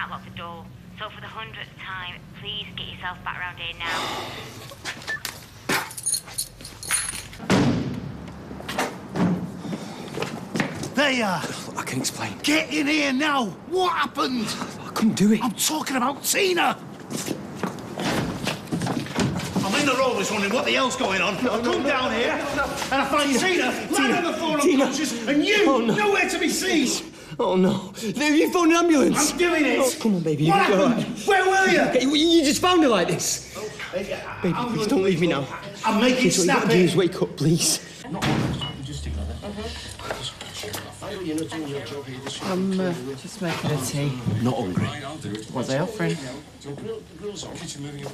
can't lock the door. So for the 100th time, please get yourself back around here now. There you are. I can explain. Get in here now. What happened? I couldn't do it. I'm talking about Tina. I'm in the road was wondering what the hell's going on. I come down here and I find Tina lying on the floor unconscious and you nowhere to be seen. Oh, no. You phoned an ambulance. I'm doing it. Oh, come on, baby. What happened? Where were you? Okay, you just found her like this. Baby, please don't leave me now. I'm making Please, what you gotta do is wake up, please. I'm just making a tea. Not hungry. What are they offering?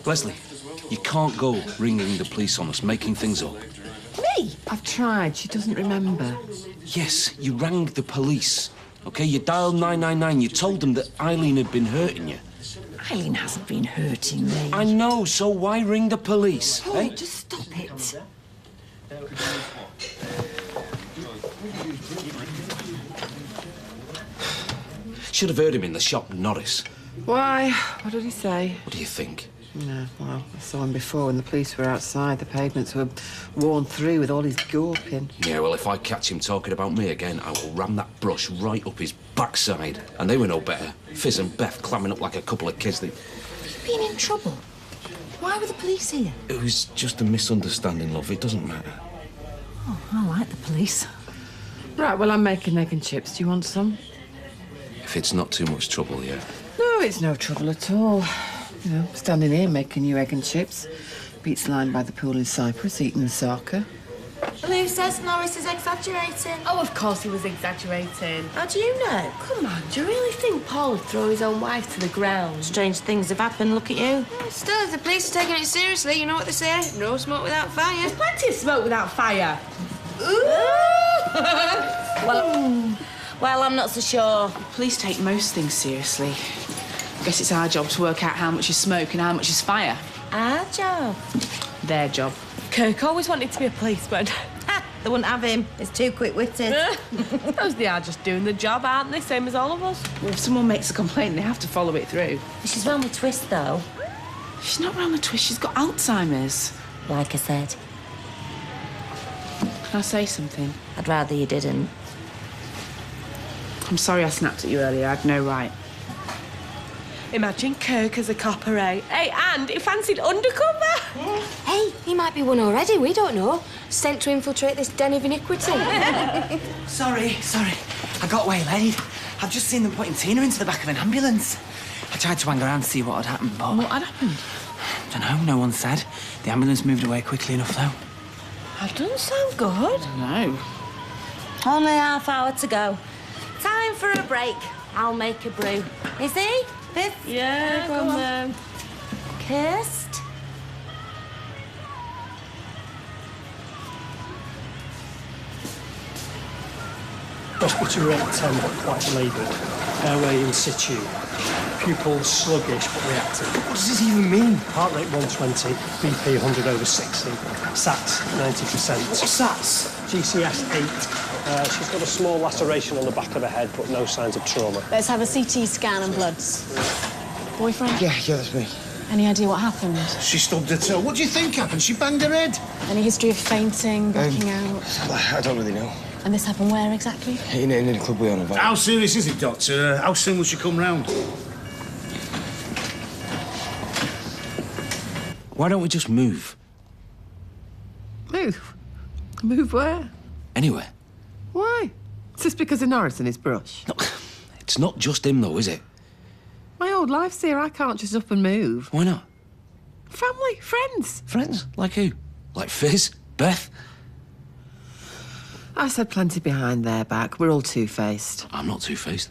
Leslie, you can't go ringing the police on us, making things up. Me? I've tried. She doesn't remember. Yes, you rang the police. OK, you dialed 999. You told them that Eileen had been hurting you. Eileen hasn't been hurting me. I know, so why ring the police? Oh, eh? just stop it. Should have heard him in the shop, Norris. Why? What did he say? What do you think? No, well, I saw him before when the police were outside. The pavements were worn through with all his gawping. Yeah, well, if I catch him talking about me again, I will ram that brush right up his backside. And they were no better. Fizz and Beth clamming up like a couple of kids. Have you been in trouble? Why were the police here? It was just a misunderstanding, love. It doesn't matter. Oh, I like the police. Right, well, I'm making egg and chips. Do you want some? If it's not too much trouble, yeah. No, it's no trouble at all. You know, standing here making you egg and chips. Beats lying by the pool in Cyprus, eating the soccer. Lou says Norris is exaggerating. Oh, of course he was exaggerating. How do you know? Come on, do you really think Paul would throw his own wife to the ground? Strange things have happened, look at you. Still, if the police are taking it seriously, you know what they say? No smoke without fire. There's plenty of smoke without fire. Well, I'm not so sure. Police take most things seriously. I guess it's our job to work out how much is smoke and how much is fire. Our job. Their job. Kirk always wanted to be a policeman. Ha! They wouldn't have him. He's too quick-witted. Suppose they are just doing the job, aren't they? Same as all of us. Well, if someone makes a complaint, they have to follow it through. She's round the twist, though. She's not round the twist. She's got Alzheimer's. Like I said. Can I say something? I'd rather you didn't. I'm sorry I snapped at you earlier. I had no right. Imagine Kirk as a copper, eh? Hey, and he fancied undercover. Hey, he might be one already, we don't know. Sent to infiltrate this den of iniquity. Sorry. I got waylaid. I've just seen them putting Tina into the back of an ambulance. I tried to hang around to see what had happened, but... What had happened? Dunno, no one said. The ambulance moved away quickly enough, though. That doesn't sound good. No. Only half hour to go. Time for a break. I'll make a brew. Is he? This? Yeah, go on then. Kirst? Respiratory rate 10 but quite laboured. Airway in situ. Pupils sluggish but reactive. What does this even mean? Heart rate 120, BP 100/60. SATs 90%. What's that? GCS 8. She's got a small laceration on the back of the head but no signs of trauma. Let's have a CT scan and bloods. Boyfriend? Yeah, that's me. Any idea what happened? She stubbed her toe. What do you think happened? She banged her head. Any history of fainting, blacking out? I don't really know. And this happened where exactly? In a club we own a van. How serious is it, Doctor? How soon will she come round? Why don't we just move? Move? Move where? Anywhere. Why? It's just because of Norris and his brush. No, it's not just him, though, is it? My old life's here. I can't just up and move. Why not? Family, friends. Friends? Like who? Like Fizz? Beth? I said plenty behind their back. We're all two-faced. I'm not two-faced.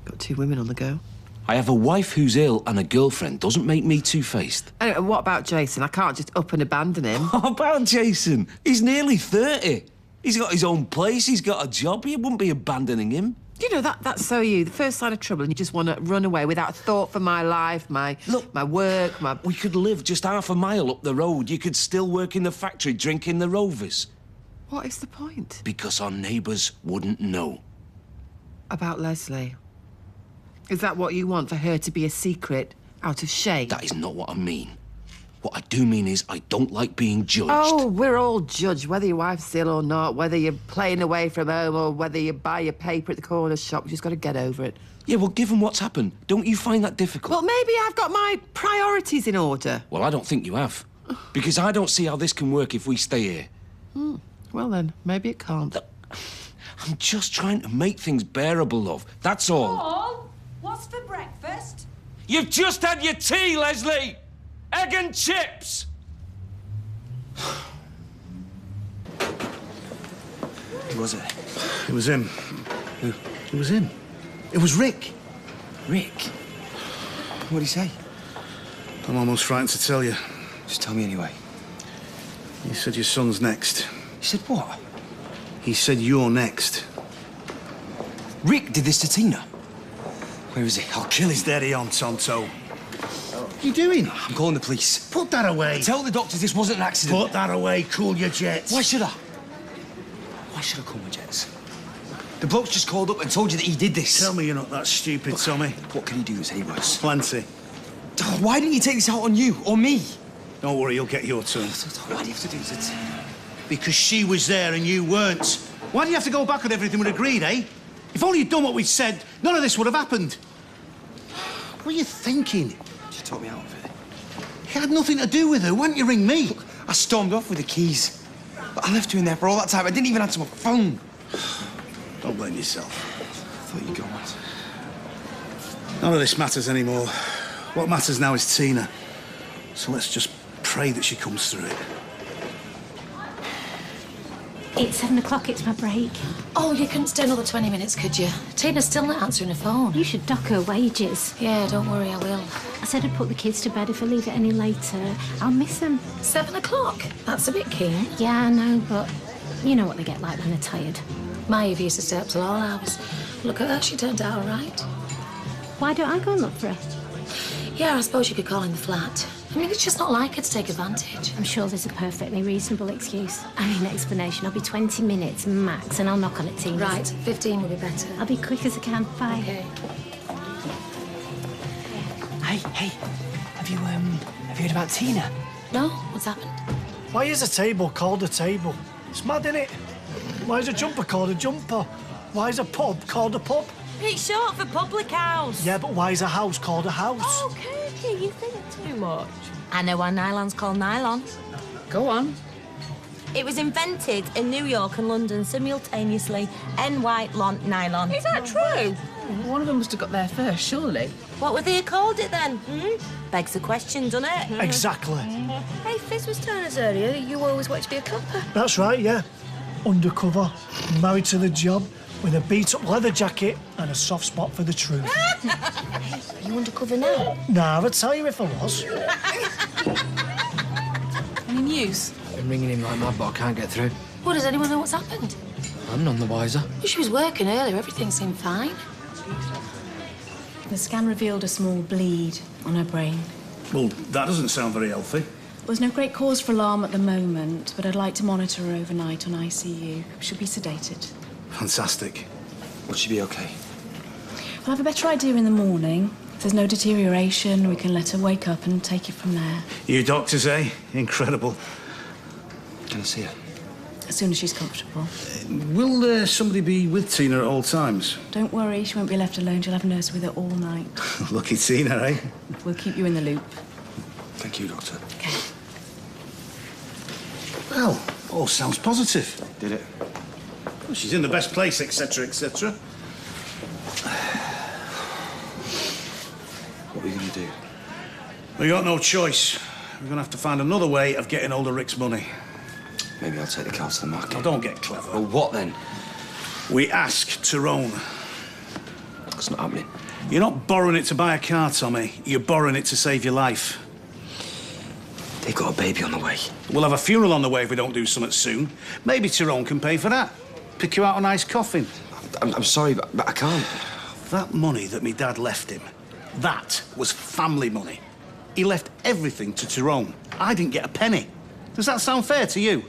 Got two women on the go. I have a wife who's ill and a girlfriend. Doesn't make me two-faced. Anyway, what about Jason? I can't just up and abandon him. What about Jason? He's nearly 30. He's got his own place. He's got a job. You wouldn't be abandoning him. You know, that's so you. The first sign of trouble and you just want to run away without a thought for my life, my work, my... We could live just half a mile up the road. You could still work in the factory drinking the Rovers. What is the point? Because our neighbours wouldn't know. About Leslie. Is that what you want, for her to be a secret out of shame? That is not what I mean. What I do mean is I don't like being judged. Oh, we're all judged, whether your wife's ill or not, whether you're playing away from home or whether you buy your paper at the corner shop. You just got to get over it. Yeah, well, given what's happened, don't you find that difficult? Well, maybe I've got my priorities in order. Well, I don't think you have. Because I don't see how this can work if we stay here. Well, then, maybe it can't. I'm just trying to make things bearable, love. That's all. Paul, what's for breakfast? You've just had your tea, Leslie! Egg and chips! Who was it? It was him. Who? It was him. It was Rick. Rick? What'd he say? I'm almost frightened to tell you. Just tell me anyway. He said your son's next. He said what? He said you're next. Rick did this to Tina. Where is he? I'll kill him. Steady on, Tonto. What are you doing? I'm calling the police. Put that away. Tell the doctors this wasn't an accident. Put that away. Cool your jets. Why should I? Why should I call my jets? The bloke's just called up and told you that he did this. Tell me you're not that stupid, Tommy. What can he do that's any worse? Plenty. Oh, why didn't you take this out on you or me? Don't worry, you'll get your turn. Why do you have to do this? Because she was there and you weren't. Why do you have to go back on everything we'd agreed, eh? If only you'd done what we'd said, none of this would have happened. What are you thinking? She talked me out of it. You had nothing to do with her. Why didn't you ring me? Look, I stormed off with the keys. But I left you in there for all that time. I didn't even answer my phone. Don't blame yourself. I thought you'd go on. None of this matters anymore. What matters now is Tina. So let's just pray that she comes through it. It's 7 o'clock, it's my break. Oh, you couldn't stay another 20 minutes, could you? Tina's still not answering her phone. You should dock her wages. Yeah, don't worry, I will. I said I'd put the kids to bed. If I leave it any later, I'll miss them. 7 o'clock? That's a bit keen. Yeah, I know, but you know what they get like when they're tired. My Eve used to stay up till all hours. Look at her, she turned out all right. Why don't I go and look for her? Yeah, I suppose you could call in the flat. I mean, it's just not like her to take advantage. I'm sure there's a perfectly reasonable excuse. I mean, explanation. I'll be 20 minutes max, and I'll knock on at Tina's. Right, 15 will be better. I'll be quick as I can. Bye. Okay. Hey, have you heard about Tina? No? What's happened? Why is a table called a table? It's mad, innit? Why is a jumper called a jumper? Why is a pub called a pub? It's short for public house. Yeah, but why is a house called a house? Oh, Kirky, you think too much. I know why nylon's called nylon. Go on. It was invented in New York and London simultaneously. N-Y-lon, nylon. Is that true? One of them must have got there first, surely. What would they have called it then? Begs the question, doesn't it? Exactly. Hey, Fizz was telling us earlier you always wanted to be a copper. That's right, yeah. Undercover, married to the job, with a beat-up leather jacket and a soft spot for the truth. Are you undercover now? Nah, I'd tell you if I was. Any news? I've been ringing him like mad, but I can't get through. Well, does anyone know what's happened? I'm none the wiser. Well, she was working earlier. Everything seemed fine. The scan revealed a small bleed on her brain. Well, that doesn't sound very healthy. There's no great cause for alarm at the moment, but I'd like to monitor her overnight on ICU. She'll be sedated. Fantastic. Will she be okay? We'll have a better idea in the morning. If there's no deterioration, we can let her wake up and take it from there. You doctors, eh? Incredible. Can I see her? As soon as she's comfortable. Will somebody be with Tina at all times? Don't worry, she won't be left alone. She'll have a nurse with her all night. Lucky Tina, eh? We'll keep you in the loop. Thank you, Doctor. Okay. Well, all sounds positive. Did it? Well, she's in the best place, etc., etc. What are we going to do? We got no choice. We're going to have to find another way of getting hold of Rick's money. Maybe I'll take the car to the market. Now, don't get clever. Well, what then? We ask Tyrone. That's not happening. You're not borrowing it to buy a car, Tommy. You're borrowing it to save your life. They've got a baby on the way. We'll have a funeral on the way if we don't do something soon. Maybe Tyrone can pay for that. Pick you out a nice coffin. I'm sorry, but I can't. That money that me dad left him, that was family money. He left everything to Tyrone. I didn't get a penny. Does that sound fair to you?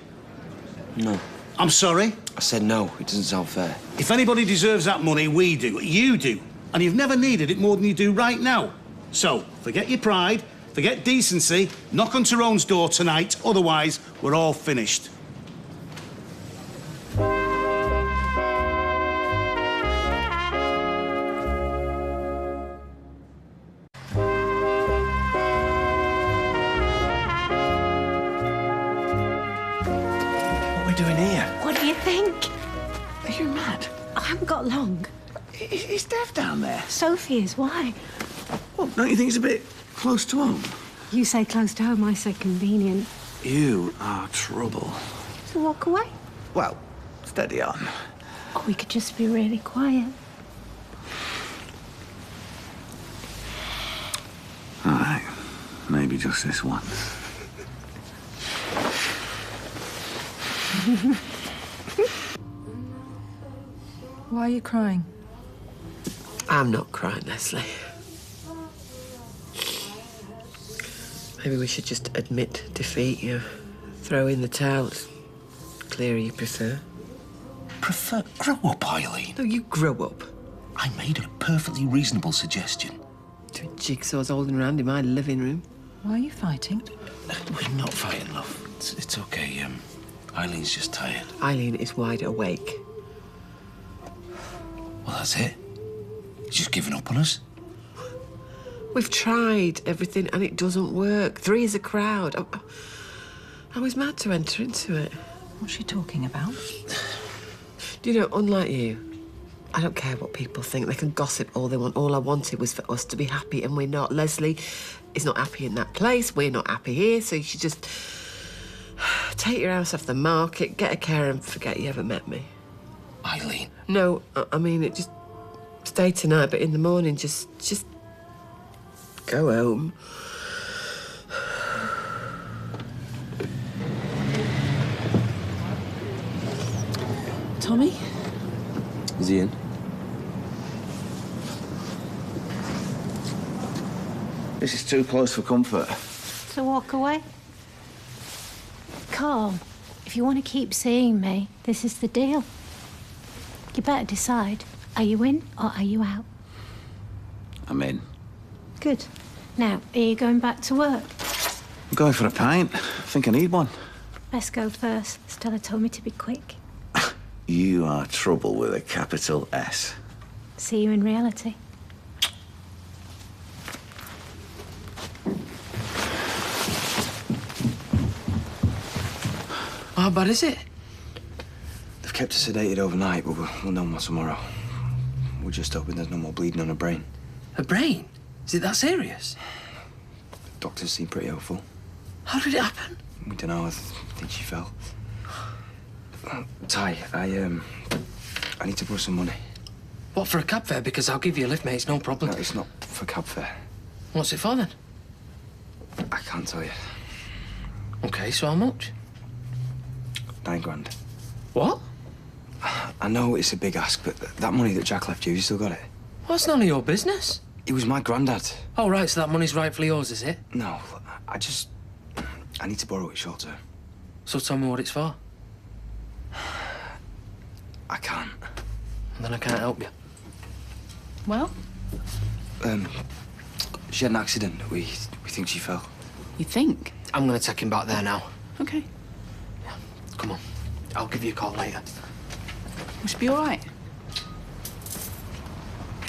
No. I'm sorry? I said no. It doesn't sound fair. If anybody deserves that money, we do. You do. And you've never needed it more than you do right now. So, forget your pride, forget decency, knock on Tyrone's door tonight, otherwise we're all finished. Doing here? What do you think? Are you mad? I haven't got long. Is Dev down there? Sophie is. Why? Well, don't you think it's a bit close to home? You say close to home, I say convenient. You are trouble. So walk away. Well, steady on. Or we could just be really quiet. All right. Maybe just this once. Why are you crying? I'm not crying, Leslie. Maybe we should just admit defeat, throw in the towel. It's clearer you prefer. Prefer? Grow up, Eileen. No, you grow up. I made a perfectly reasonable suggestion. Doing jigsaws holding around in my living room. Why are you fighting? We're not fighting, love. It's okay. Eileen's just tired. Eileen is wide awake. Well, that's it. She's given up on us. We've tried everything and it doesn't work. 3 is a crowd. I was mad to enter into it. What's she talking about? Do you know, unlike you, I don't care what people think. They can gossip all they want. All I wanted was for us to be happy, and we're not. Leslie is not happy in that place. We're not happy here, so you should just take your house off the market, get a care, and forget you ever met me. Eileen. No, I mean, it just stay tonight, but in the morning, just go home. Tommy? Is he in? This is too close for comfort. So walk away. Carl, if you want to keep seeing me, this is the deal. You better decide. Are you in or are you out? I'm in. Good. Now, are you going back to work? I'm going for a pint. I think I need one. Best go first. Stella told me to be quick. You are trouble with a capital S. See you in reality. How bad is it? They've kept her sedated overnight, but we'll know more tomorrow. We're just hoping there's no more bleeding on her brain. Her brain? Is it that serious? Doctors seem pretty hopeful. How did it happen? We don't know. I think she fell. Ty, I need to borrow some money. What, for a cab fare? Because I'll give you a lift, mate. It's no problem. No, it's not for cab fare. What's it for, then? I can't tell you. OK, so how much? 9 grand. What? I know it's a big ask, but that money that Jack left you still got it? Well, it's none of your business. It was my granddad. Oh, right, so that money's rightfully yours, is it? No, I need to borrow it short term. So tell me what it's for. I can't. Then I can't help you. Well? She had an accident. We think she fell. You think? I'm going to take him back there now. OK. Yeah, come on. I'll give you a call later. We should be all right.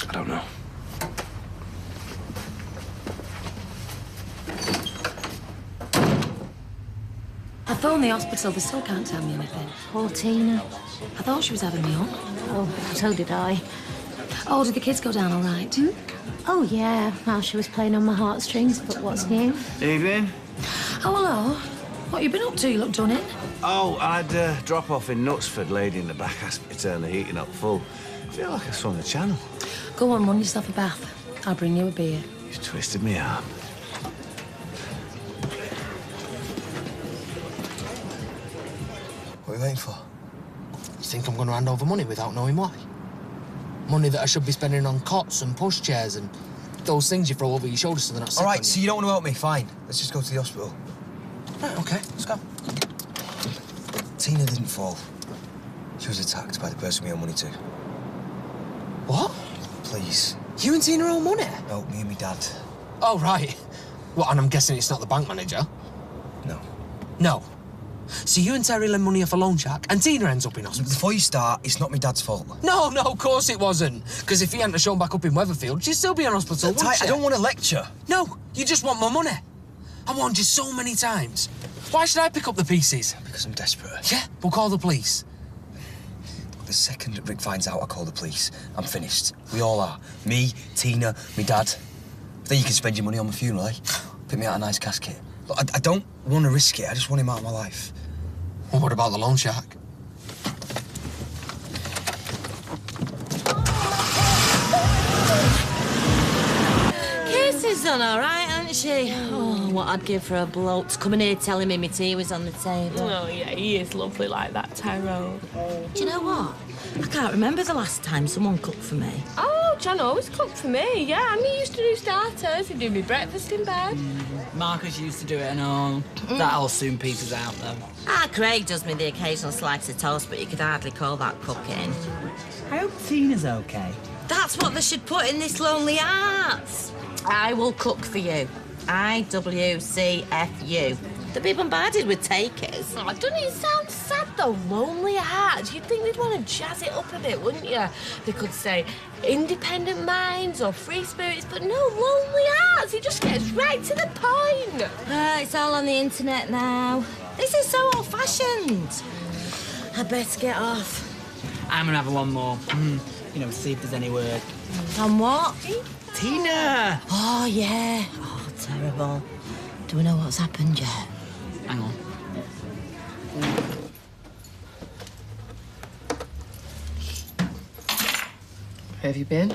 I don't know. I phoned the hospital, they still can't tell me anything. Poor Tina. I thought she was having me on. Oh, so did I. Oh, did the kids go down all right? Oh, yeah. Well, she was playing on my heartstrings, but what's new? Evening. Oh, hello. What you been up to? You look done in. Oh, I had a drop-off in Knutsford. Lady in the back asked me to turn the heating up full. I feel like I swung the channel. Go on, run yourself a bath. I'll bring you a beer. You've twisted me arm. What are you waiting for? You think I'm going to hand over money without knowing why? Money that I should be spending on cots and pushchairs and those things you throw over your shoulders so they're not sick. All right, so you don't want to help me? Fine. Let's just go to the hospital. Right, OK, let's go. Tina didn't fall. She was attacked by the person we owe money to. What? Please, You and Tina owe money? No, me and me dad. Oh, right. What, and I'm guessing it's not the bank manager? No. No. So you and Terry lend money off a loan shark, and Tina ends up in hospital? Before you start, it's not my dad's fault. No, of course it wasn't. Because if he hadn't shown back up in Weatherfield, she'd still be in hospital, wouldn't she? I don't want to lecture. No, you just want more money. I warned you so many times. Why should I pick up the pieces? Because I'm desperate. Yeah, we'll call the police. The second Rick finds out I call the police, I'm finished. We all are. Me, Tina, me dad. Then you can spend your money on my funeral, eh? Pick me out a nice casket. Look, I don't want to risk it. I just want him out of my life. Well, what about the loan shark? Casey's done all right, hasn't she? Oh, what I'd give for a bloke to come in here telling me my tea was on the table. Oh, yeah, he is lovely like that, Tyrone. Do you know what? I can't remember the last time someone cooked for me. Oh, John always cooked for me, yeah. And he used to do starters. He'd do me breakfast in bed. Marcus used to do it and all. That all soon peters out, though. Craig does me the occasional slice of toast, but you could hardly call that cooking. I hope Tina's okay. That's what they should put in this Lonely Hearts. I will cook for you. IWCFU. They'll be bombarded with takers. Oh, doesn't it sound sad, though? Lonely Hearts. You'd think they'd want to jazz it up a bit, wouldn't you? They could say independent minds or free spirits, but no, Lonely Hearts. It just gets right to the point. It's all on the internet now. This is so old-fashioned. I better get off. I'm gonna have one more. You know, see if there's any word. On what? Tina! Oh, yeah. Oh, terrible. Do we know what's happened yet? Hang on. Where have you been?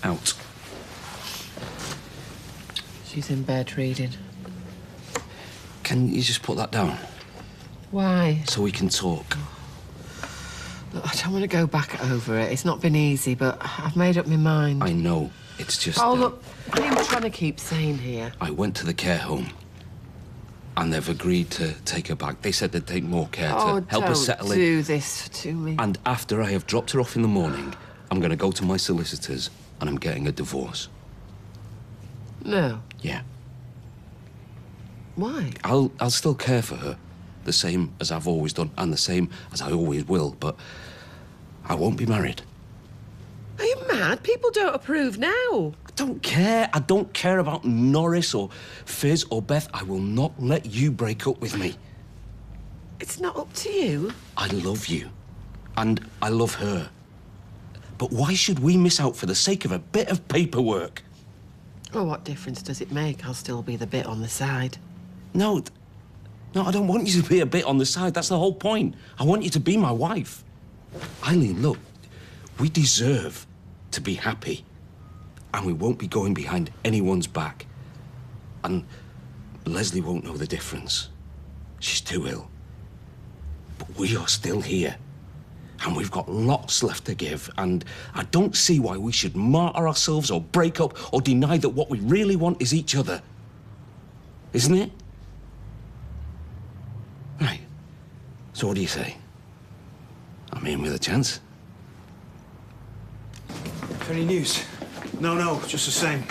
Out. She's in bed reading. Can you just put that down? Why? So we can talk. Look, I don't want to go back over it. It's not been easy, but I've made up my mind. I know. It's just... Oh, look, what are you trying to keep sane here? I went to the care home. And they've agreed to take her back. They said they'd take more care to help her settle in. Don't do this to me. And after I have dropped her off in the morning, I'm going to go to my solicitors and I'm getting a divorce. No. Yeah. Why? I'll still care for her, the same as I've always done and the same as I always will, but I won't be married. Are you mad? People don't approve now. I don't care. I don't care about Norris or Fizz or Beth. I will not let you break up with me. It's not up to you. I love you. And I love her. But why should we miss out for the sake of a bit of paperwork? Well, what difference does it make? I'll still be the bit on the side. No, I don't want you to be a bit on the side. That's the whole point. I want you to be my wife. Eileen, look, we deserve to be happy. And we won't be going behind anyone's back. And Leslie won't know the difference. She's too ill. But we are still here. And we've got lots left to give. And I don't see why we should martyr ourselves or break up or deny that what we really want is each other. Isn't it? Right. So what do you say? I'm in with a chance. Any news? No, just the same.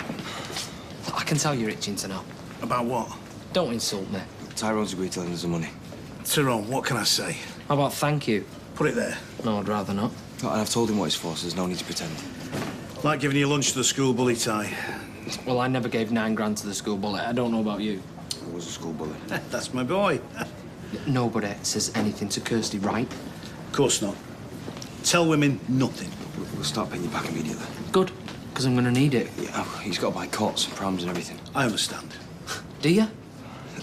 I can tell you're itching to know. About what? Don't insult me. Tyrone's agreed to lend us the money. Tyrone, what can I say? How about thank you? Put it there. No, I'd rather not. And I've told him what it's for, so there's no need to pretend. Like giving you lunch to the school bully, Ty. Well, I never gave £9 to the school bully. I don't know about you. I was a school bully. That's my boy. Nobody says anything to Kirsty, right? Of course not. Tell women nothing. We'll start paying you back immediately. Good, because I'm going to need it. Yeah, he's got to buy cots and prams and everything. I understand. Do you?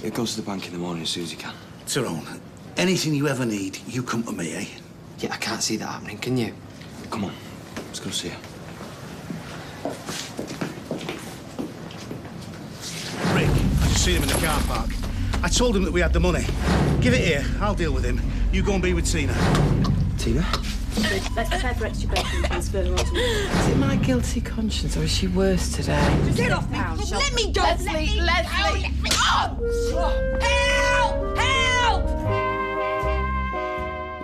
It goes to the bank in the morning as soon as he can. Tyrone, anything you ever need, you come to me, eh? Yeah, I can't see that happening, can you? Come on, let's go see her. Rick, I just seen him in the car park. I told him that we had the money. Give it here, I'll deal with him. You go and be with Tina. Tina? Let's try for extra bacon, please, further on to me. Is it my guilty conscience, or is she worse today? Get off me! Let me go! Leslie! Let me... Oh! Help! Help!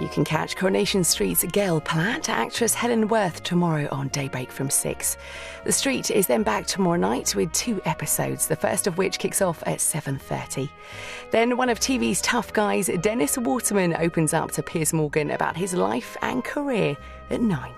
You You can catch Coronation Street's Gail Platt, actress Helen Worth tomorrow on Daybreak from 6. The Street is then back tomorrow night with 2 episodes, the first of which kicks off at 7:30. Then one of TV's tough guys, Dennis Waterman, opens up to Piers Morgan about his life and career at 9.